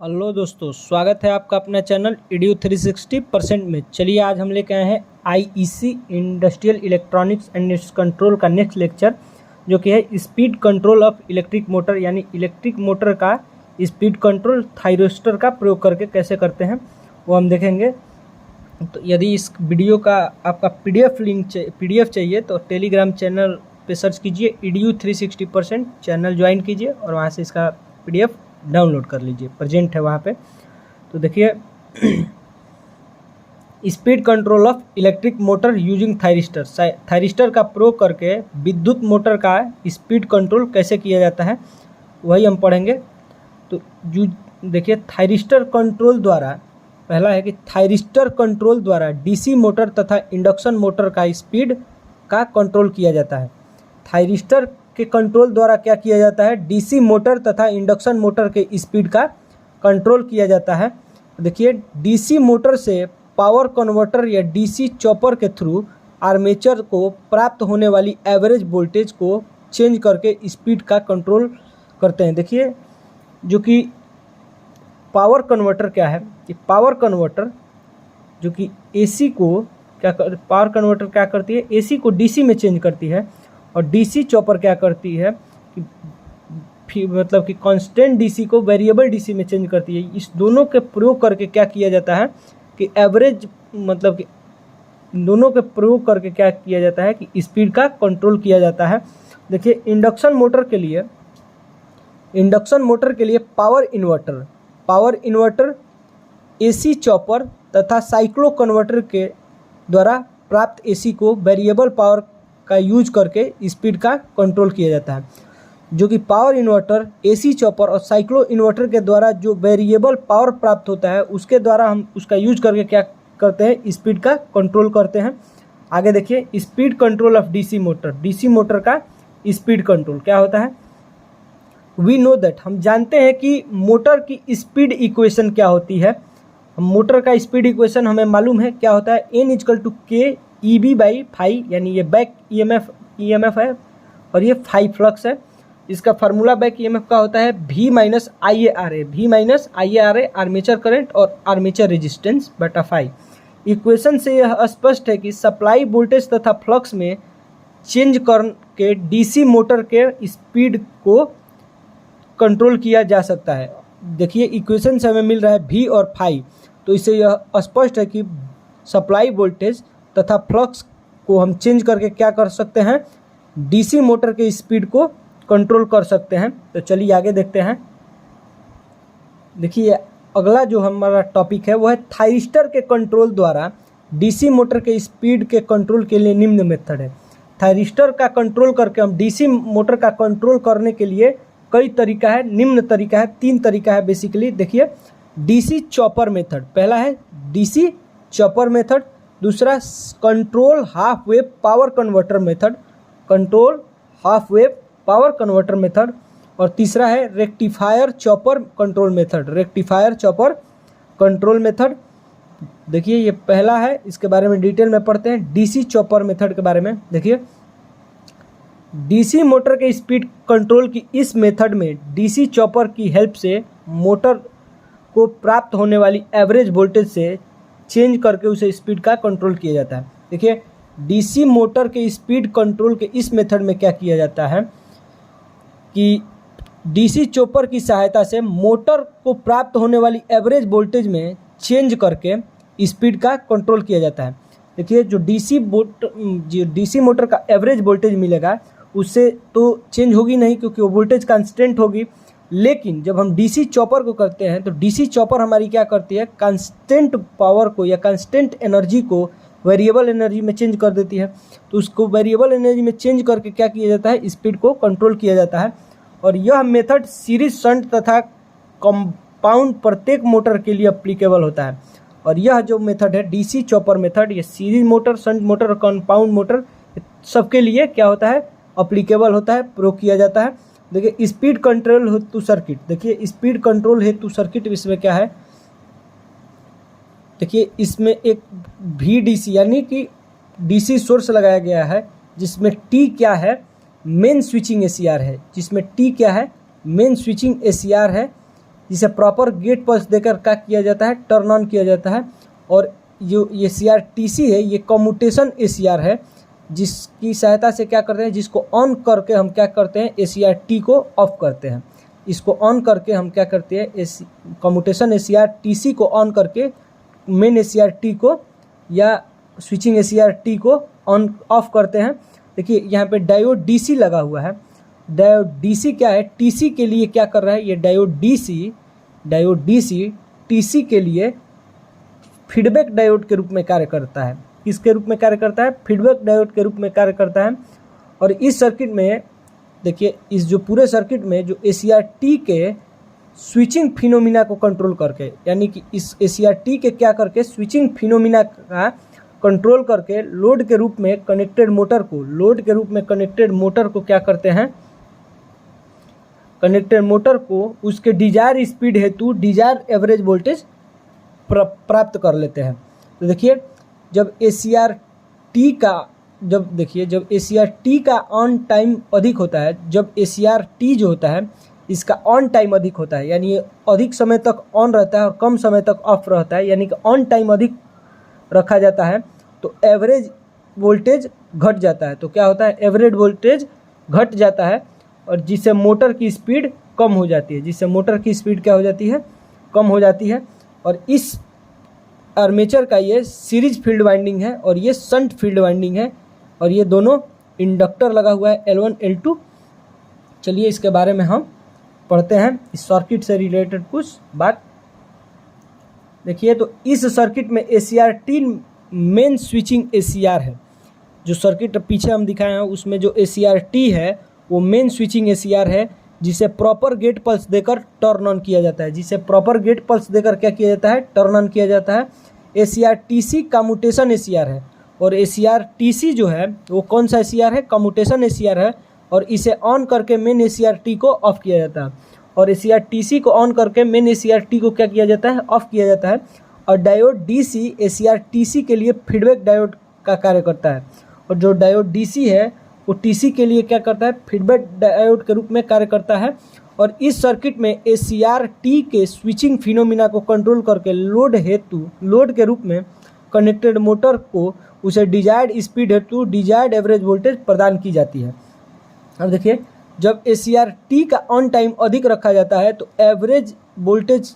Hello दोस्तों, स्वागत है आपका अपना चैनल EDU 360% में। चलिए आज हम लेके आए हैं IEC industrial electronics and it's control का नेक्स्ट लेक्चर, जो कि है speed control of electric motor, यानी इलेक्ट्रिक मोटर का स्पीड कंट्रोल थायरिस्टर का प्रयोग करके कैसे करते हैं वो हम देखेंगे। तो यदि इस वीडियो का आपका PDF चाहिए तो टेलीग्राम चैनल पे सर्च कीजिए EDU 360%, चैनल ज्वाइन कीजिए और वहाँ से इसका PDF डाउनलोड कर लीजिए, प्रेजेंट है वहाँ पे। तो देखिए speed control of electric motor using thyristor, thyristor का प्रयोग करके विद्युत मोटर का स्पीड कंट्रोल कैसे किया जाता है वही हम पढ़ेंगे। तो देखिए थायरिस्टर कंट्रोल द्वारा, पहला है कि थायरिस्टर कंट्रोल द्वारा DC मोटर तथा इंडक्शन मोटर का स्पीड का कंट्रोल किया जाता है। थायरिस्टर के कंट्रोल द्वारा क्या किया जाता है, DC मोटर तथा इंडक्शन मोटर के स्पीड का कंट्रोल किया जाता है। देखिए DC मोटर से पावर कन्वर्टर या DC चॉपर के थ्रू आर्मेचर को प्राप्त होने वाली एवरेज वोल्टेज को चेंज करके स्पीड का कंट्रोल करते हैं। देखिए जो कि पावर कन्वर्टर क्या है कि पावर कन्वर्टर जो कि AC को पावर कन्वर्टर क्या करती है, AC को DC में चेंज करती है, और DC चॉपर क्या करती है कि मतलब कि कांस्टेंट DC को वेरिएबल DC में चेंज करती है। इस दोनों के प्रयोग करके क्या किया जाता है कि एवरेज, मतलब कि दोनों के प्रयोग करके क्या किया जाता है कि स्पीड का कंट्रोल किया जाता है। देखिए इंडक्शन मोटर के लिए पावर इन्वर्टर AC चॉपर तथा साइक्लो कन्वर्टर के द्वारा प्राप्त AC को वेरिएबल पावर का यूज करके स्पीड का कंट्रोल किया जाता है। जो कि पावर इन्वर्टर, AC चॉपर और साइक्लो इन्वर्टर के द्वारा जो वेरिएबल पावर प्राप्त होता है उसके द्वारा हम उसका यूज करके क्या करते हैं, स्पीड का कंट्रोल करते हैं। आगे देखिए speed control of DC motor का स्पीड कंट्रोल क्या होता है। वी नो दैट, हम जानते हैं कि मोटर की स्पीड इक्वेशन क्या होती है। मोटर का स्पीड इक्वेशन हमें मालूम है क्या होता है, N = K EB/φ, यानी ये बैक EMF है और ये φ फ्लक्स है। इसका फार्मूला बैक EMF का होता है V - IARA आर्मेचर करंट और आर्मेचर रेजिस्टेंस बटा φ। इक्वेशन से यह स्पष्ट है कि सप्लाई वोल्टेज तथा फ्लक्स में चेंज करके DC मोटर के स्पीड को कंट्रोल किया जा सकता है। देखिए इक्वेशन से हमें मिल रहा है V और φ, तो इससे यह स्पष्ट है कि सप्लाई वोल्टेज तथा फ्लक्स को हम चेंज करके क्या कर सकते हैं, DC मोटर के स्पीड को कंट्रोल कर सकते हैं। तो चलिए आगे देखते हैं। देखिए अगला जो हमारा टॉपिक है वो है थायरिस्टर के कंट्रोल द्वारा DC मोटर के स्पीड के कंट्रोल के लिए निम्न मेथड है। थायरिस्टर का कंट्रोल करके हम DC मोटर का कंट्रोल करने के लिए कई तरीका है, निम्न तरीका है, 3 तरीका है बेसिकली। देखिए DC चॉपर मेथड, पहला है DC चॉपर मेथड, दूसरा control half wave power converter method, और तीसरा है रेक्टिफायर चॉपर कंट्रोल मेथड। देखिए ये पहला है, इसके बारे में डिटेल में पढ़ते हैं DC चॉपर मेथड के बारे में। देखिए DC मोटर के स्पीड कंट्रोल की इस मेथड में DC चॉपर की हेल्प से मोटर को प्राप्त होने वाली एवरेज वोल्टेज से चेंज करके उसे स्पीड का कंट्रोल किया जाता है। देखिए DC मोटर के स्पीड कंट्रोल के इस मेथड में क्या किया जाता है कि DC चॉपर की सहायता से मोटर को प्राप्त होने वाली एवरेज वोल्टेज में चेंज करके स्पीड का कंट्रोल किया जाता है। देखिए जो DC मोटर का एवरेज वोल्टेज मिलेगा उससे तो चेंज होगी नहीं, क्योंकि वो वोल्टेज कांस्टेंट होगी। लेकिन जब हम DC चॉपर को करते हैं तो DC चॉपर हमारी क्या करती है, कांस्टेंट पावर को या कांस्टेंट एनर्जी को वेरिएबल एनर्जी में चेंज कर देती है। तो उसको वेरिएबल एनर्जी में चेंज करके क्या किया जाता है, स्पीड को कंट्रोल किया जाता है। और यह मेथड सीरीज, शंट तथा कंपाउंड प्रत्येक मोटर के लिए अप्लीकेबल होता है। और यह जो मेथड है DC चॉपर मेथड, ये सीरीज मोटर, शंट मोटर और कंपाउंड मोटर सबके लिए क्या होता है, अप्लीकेबल होता है, प्रयोग किया जाता है। देखिए स्पीड कंट्रोल हेतु सर्किट, देखिए स्पीड कंट्रोल हेतु सर्किट इसमें क्या है, देखिए इसमें एक VDC यानी कि DC सोर्स लगाया गया है, जिसमें T क्या है, मेन स्विचिंग ACR है, जिसमें T क्या है, मेन स्विचिंग ACR है। जिसे प्रॉपर गेट पल्स देकर क्या किया जाता है, टर्न ऑन किया जाता है। और जो ACR TC है ये कम्यूटेशन ACR है, जिसकी सहायता से क्या करते हैं, जिसको ऑन करके हम क्या करते हैं, ACR T को ऑफ करते हैं। इसको ऑन करके हम क्या करते हैं, कम्यूटेशन ACR TC को ऑन करके मेन ACR T को या स्विचिंग ACR T को ऑन ऑफ करते हैं। देखिए यहाँ पे डायोड DC लगा हुआ है। डायोड DC क्या है, TC के लिए क्या कर रहा है, ये डायोड DC TC के लिए फीडबैक डायोड के रूप में कार्य करता है। किसके रूप में कार्य करता है, फीडबैक डायोड के रूप में कार्य करता है। और इस सर्किट में देखिए, इस जो पूरे सर्किट में जो ACR T के स्विचिंग फिनोमिना को कंट्रोल करके, यानी कि इस ACR T के क्या करके स्विचिंग फिनोमिना का कंट्रोल करके लोड के रूप में कनेक्टेड मोटर को क्या करते हैं, कनेक्टेड मोटर को उसके डिजायर स्पीड हेतु डिजायर एवरेज वोल्टेज प्राप्त कर लेते हैं। तो देखिए जब ACR T का ऑन टाइम अधिक होता है, जब ACR T जो होता है इसका ऑन टाइम अधिक होता है, यानी ये अधिक समय तक ऑन रहता है और कम समय तक ऑफ रहता है, यानी कि ऑन टाइम अधिक रखा जाता है, तो एवरेज वोल्टेज घट जाता है। तो क्या होता है, एवरेज वोल्टेज घट जाता है और जिससे मोटर की स्पीड कम हो जाती है, कम हो जाती है। और इस आर्मेचर का ये सीरीज फील्ड वाइंडिंग है और ये शंट फील्ड वाइंडिंग है और ये दोनों इंडक्टर लगा हुआ है L1 L2। चलिए इसके बारे में हम पढ़ते हैं, इस सर्किट से रिलेटेड कुछ बात। देखिए तो इस सर्किट में ACR T main switching ACR है। जो सर्किट पीछे हम दिखाए हैं उसमें जो ACR T है वो मेन स्विचिंग ACR है, जिसे प्रॉपर गेट पल्स देकर टर्न ऑन किया जाता है। क्या किया जाता है, टर्न ऑन किया जाता है। ACR TC कम्यूटेशन ACR है और ACR TC जो है वो कौन सा ACR है, कम्यूटेशन ACR है। और इसे ऑन करके मेन ACR T को ऑफ किया जाता है और ACR TC को ऑन करके मेन ACR T को क्या किया जाता है, ऑफ किया जाता है। और डायोड DC ACR TC के लिए फीडबैक डायोड का कार्य करता है और जो डायोड DC है वो TC के लिए क्या करता है, फीडबैक डायोड के रूप में कार्य करता है। और इस सर्किट में ACR T के स्विचिंग फिनोमिना को कंट्रोल करके लोड के रूप में कनेक्टेड मोटर को उसे डिजायर्ड स्पीड हेतु डिजायर्ड एवरेज वोल्टेज प्रदान की जाती है। अब देखिए जब ACR T का ऑन टाइम अधिक रखा जाता है तो एवरेज वोल्टेज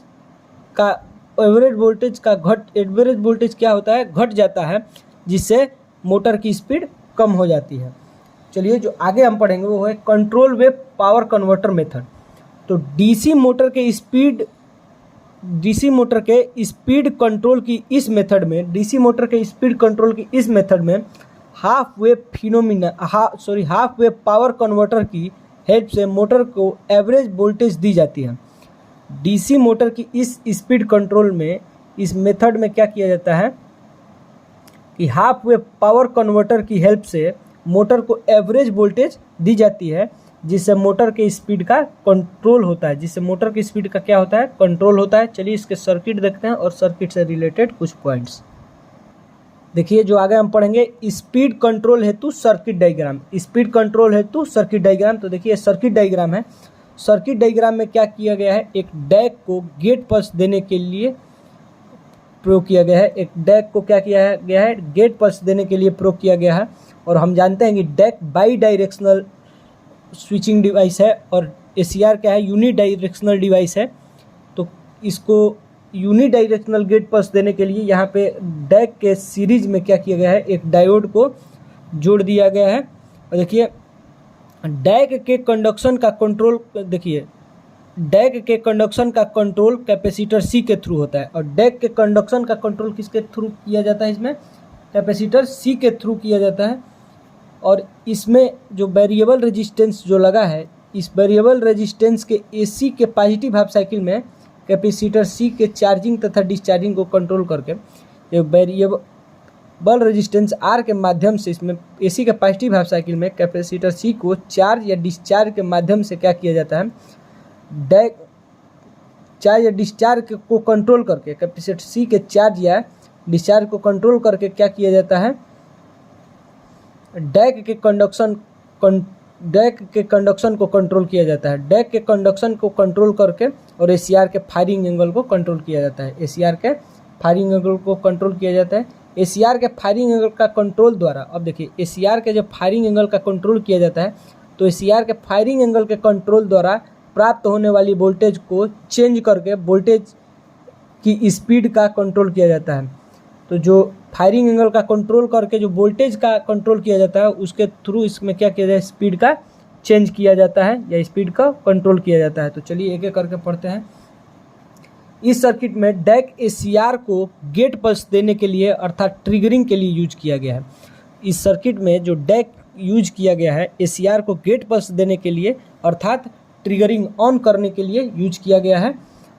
क्या होता है, घट जाता है, जिससे मोटर की स्पीड कम हो जाती है। चलिए जो आगे हम पढ़ेंगे वो है control wave power converter method. तो DC मोटर के स्पीड कंट्रोल की इस मेथड में हाफ वेव पावर कन्वर्टर की हेल्प से मोटर को एवरेज वोल्टेज दी जाती है। DC मोटर की इस स्पीड कंट्रोल में इस मेथड में क्या किया जाता है कि हाफ वेव पावर कन्वर्टर की हेल्प से मोटर को एवरेज वोल्टेज दी जाती है, जिससे मोटर के स्पीड का कंट्रोल होता है। चलिए इसके सर्किट देखते हैं और सर्किट से रिलेटेड कुछ पॉइंट्स देखिए। जो आगे हम पढ़ेंगे स्पीड कंट्रोल हेतु सर्किट डायग्राम। तो देखिए सर्किट डायग्राम है। सर्किट डायग्राम में क्या किया गया है, एक डैक को गेट पल्स देने के लिए प्रयोग किया गया है। और हम जानते हैं कि DIAC bidirectional switching device है और ACR क्या है, यूनि डायरेक्शनल डिवाइस है। तो इसको यूनि डायरेक्शनल गेट पल्स देने के लिए यहाँ पे डैक के सीरीज में क्या किया गया है, एक डायोड को जोड़ दिया गया है। और देखिए डैक के कंडक्शन का कंट्रोल कैपेसिटर C के थ्रू होता है। और डैक के कंडक्शन का कंट्रोल किसके थ्रू किया जाता है, इसमें कैपेसिटर C के थ्रू किया जाता है। और इसमें जो वेरिएबल रेजिस्टेंस जो लगा है, इस वेरिएबल रेजिस्टेंस के AC के पॉजिटिव हाफ साइकिल में कैपेसिटर C के चार्जिंग तथा डिस्चार्जिंग को कंट्रोल करके ये वेरिएबल रेजिस्टेंस R के माध्यम से इसमें AC के पॉजिटिव हाफ साइकिल में कैपेसिटर C को चार्ज या डिस्चार्ज के माध्यम से क्या किया जाता है, चार्ज या डिस्चार्ज को कंट्रोल करके कैपेसिटर C के चार्ज या डिस्चार्ज को कंट्रोल करके क्या किया जाता है, डैक के डैक के कंडक्शन को कंट्रोल किया जाता है। डैक के कंडक्शन को कंट्रोल करके और एसीआर के फायरिंग एंगल को कंट्रोल किया जाता है। एसीआर के फायरिंग एंगल को कंट्रोल किया जाता है। एसीआर के फायरिंग एंगल का कंट्रोल द्वारा, अब देखिए एसीआर के जब फायरिंग एंगल का कंट्रोल किया जाता है तो एसीआर के फायरिंग एंगल के कंट्रोल द्वारा प्राप्त होने वाली वोल्टेज को चेंज करके वोल्टेज की स्पीड का कंट्रोल किया जाता है। तो जो फायरिंग एंगल का कंट्रोल करके जो वोल्टेज का कंट्रोल किया जाता है उसके थ्रू इसमें क्या किया जाए, स्पीड का चेंज किया जाता है या स्पीड का कंट्रोल किया जाता है। तो चलिए एक एक करके पढ़ते हैं। इस सर्किट में डैक एसीआर को गेट पल्स देने के लिए अर्थात ट्रिगरिंग के लिए यूज किया गया है। इस सर्किट में जो डैक यूज किया गया है एसीआर को गेट पल्स देने के लिए अर्थात ट्रिगरिंग ऑन करने के लिए यूज किया गया है।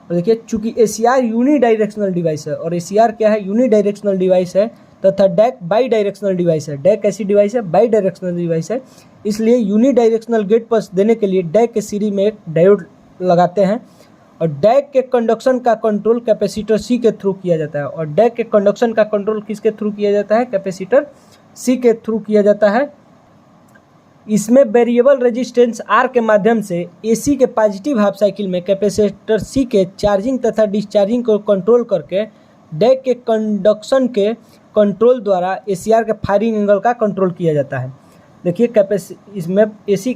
और देखिए चूंकि एसीआर यूनी डायरेक्शनल डिवाइस है और एसीआर क्या है, यूनी डायरेक्शनल डिवाइस है तथा डैक बाई डायरेक्शनल डिवाइस है। डैक ऐसी डिवाइस है, बाई डायरेक्शनल डिवाइस है, इसलिए यूनी डायरेक्शनल गेट पल्स देने के लिए डैक के सीरीज में एक डायोड लगाते हैं और डैक के कंडक्शन का कंट्रोल कैपेसिटर सी के थ्रू किया जाता है। और डैक के कंडक्शन का कंट्रोल किसके थ्रू किया जाता है, कैपेसिटर सी के थ्रू किया जाता है। इसमें वेरिएबल रेजिस्टेंस आर के माध्यम से एसी के पॉजिटिव हाफ साइकिल में कैपेसिटर सी के चार्जिंग तथा डिस्चार्जिंग को कंट्रोल करके डैक के कंडक्शन के कंट्रोल द्वारा एसीआर के फायरिंग एंगल का कंट्रोल किया जाता है। देखिए इसमें एसी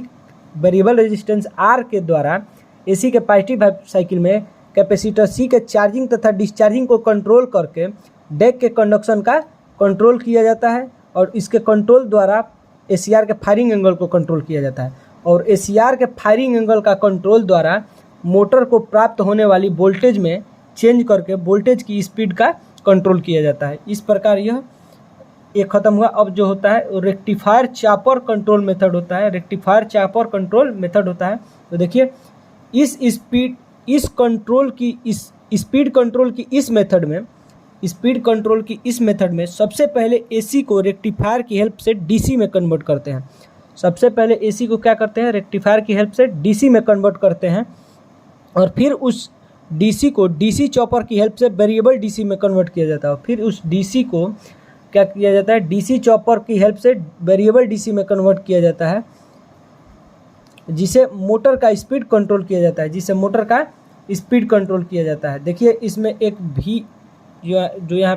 वेरिएबल रेजिस्टेंस आर के द्वारा एसी के पॉजिटिव हाफ साइकिल में कैपेसिटर सी के चार्जिंग तथा डिस्चार्जिंग को कंट्रोल करके डैक के कंडक्शन का कंट्रोल किया जाता है और इसके कंट्रोल द्वारा एसीआर के फायरिंग एंगल को कंट्रोल किया जाता है। और एसीआर के फायरिंग एंगल का कंट्रोल द्वारा मोटर को प्राप्त होने वाली वोल्टेज में चेंज करके वोल्टेज की स्पीड का कंट्रोल किया जाता है। इस प्रकार यह एक खत्म हुआ। अब जो होता है रेक्टिफायर चापर कंट्रोल मेथड होता है। रेक्टिफायर चापर कंट्रोल मेथड होता है। तो देखिए इस स्पीड कंट्रोल की इस मेथड में सबसे पहले एसी को रेक्टिफायर की हेल्प से डीसी में कन्वर्ट करते हैं। सबसे पहले एसी को क्या करते हैं, रेक्टिफायर की हेल्प से डीसी में कन्वर्ट करते हैं और फिर उस डीसी को डीसी चॉपर की हेल्प से वेरिएबल डीसी में कन्वर्ट किया जाता है। फिर उस डीसी को क्या किया जाता है, डीसी चॉपर की हेल्प से वेरिएबल डीसी में कन्वर्ट किया जाता है, जिसे मोटर का स्पीड कंट्रोल किया जाता है। देखिए इसमें एक भी जो यहाँ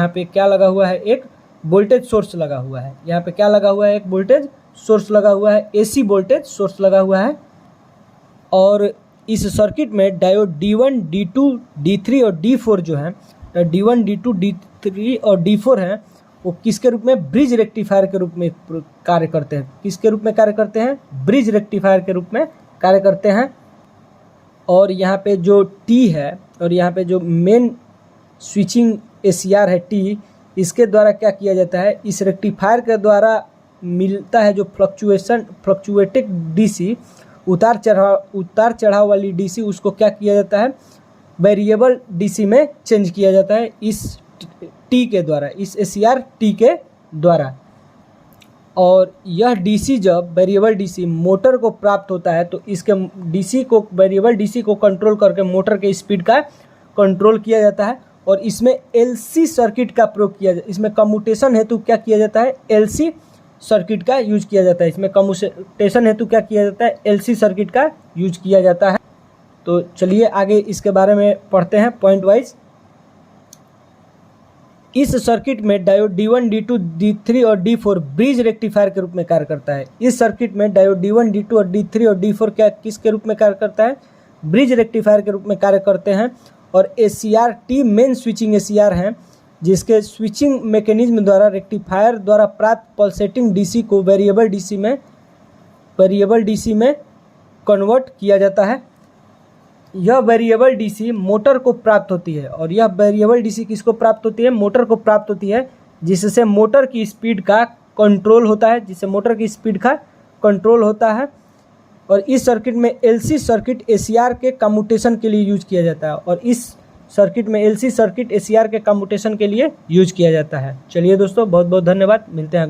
पे क्या लगा हुआ है, एक वोल्टेज सोर्स लगा हुआ है। यहाँ पे क्या लगा हुआ है, एक वोल्टेज सोर्स लगा हुआ है, एसी वोल्टेज सोर्स लगा हुआ है। और इस सर्किट में डायोड D1, D2, D3 और D4 जो है, D1, D2, D3 और D4 हैं, वो किसके रूप में, ब्रिज रेक्टिफायर के रूप में कार्य करते हैं। किसके रूप में कार्य करते हैं, ब्रिज रेक्टिफायर के रूप में कार्य करते हैं। और यहाँ पे जो T है और यहाँ पे जो मेन स्विचिंग एसीआर है T, इसके द्वारा क्या किया जाता है, इस रेक्टिफायर के द्वारा मिलता है जो फ्लक्चुएटिंग डीसी, उतार चढ़ाव वाली डीसी, उसको क्या किया जाता है, वेरिएबल डीसी में चेंज किया जाता है इस टी के द्वारा, इस एसीआर टी के द्वारा। और यह डीसी जब वेरिएबल डीसी मोटर को प्राप्त होता है तो इसके वेरिएबल डीसी को कंट्रोल करके मोटर के स्पीड का कंट्रोल किया जाता है। और इसमें एलसी सर्किट का प्रयोग किया जाता है। इसमें कम्यूटेशन हेतु क्या किया जाता है, एलसी सर्किट का यूज किया जाता है। इसमें कम्यूटेशन हेतु क्या किया जाता है, एलसी सर्किट का यूज किया जाता है। तो चलिए आगे इसके बारे में पढ़ते हैं पॉइंट वाइज। इस सर्किट में डायोड D1, D2, D3 और D4 ब्रिज रेक्टिफायर के रूप में कार्य करता है। इस सर्किट में डायोड D1, D2 और D3 और D4 क्या किसके रूप में कार्य करता है, ब्रिज रेक्टिफायर के रूप में कार्य करते हैं। और ACR T main switching ACR हैं, जिसके स्विचिंग मैकेनिज्म द्वारा रेक्टिफायर द्वारा प्राप्त पल्सेटिंग डीसी को वेरिएबल डीसी में कन्वर्ट किया जाता है। यह वेरिएबल डीसी मोटर को प्राप्त होती है और यह वेरिएबल डीसी किसको प्राप्त होती है, मोटर को प्राप्त होती है, जिससे मोटर की स्पीड का कंट्रोल होता है। और इस सर्किट में एलसी सर्किट एसीआर के कम्यूटेशन के लिए यूज किया जाता है और इस सर्किट में एलसी सर्किट एसीआर के कम्यूटेशन के लिए यूज किया जाता है। चलिए दोस्तों, बहुत बहुत धन्यवाद, मिलते हैं।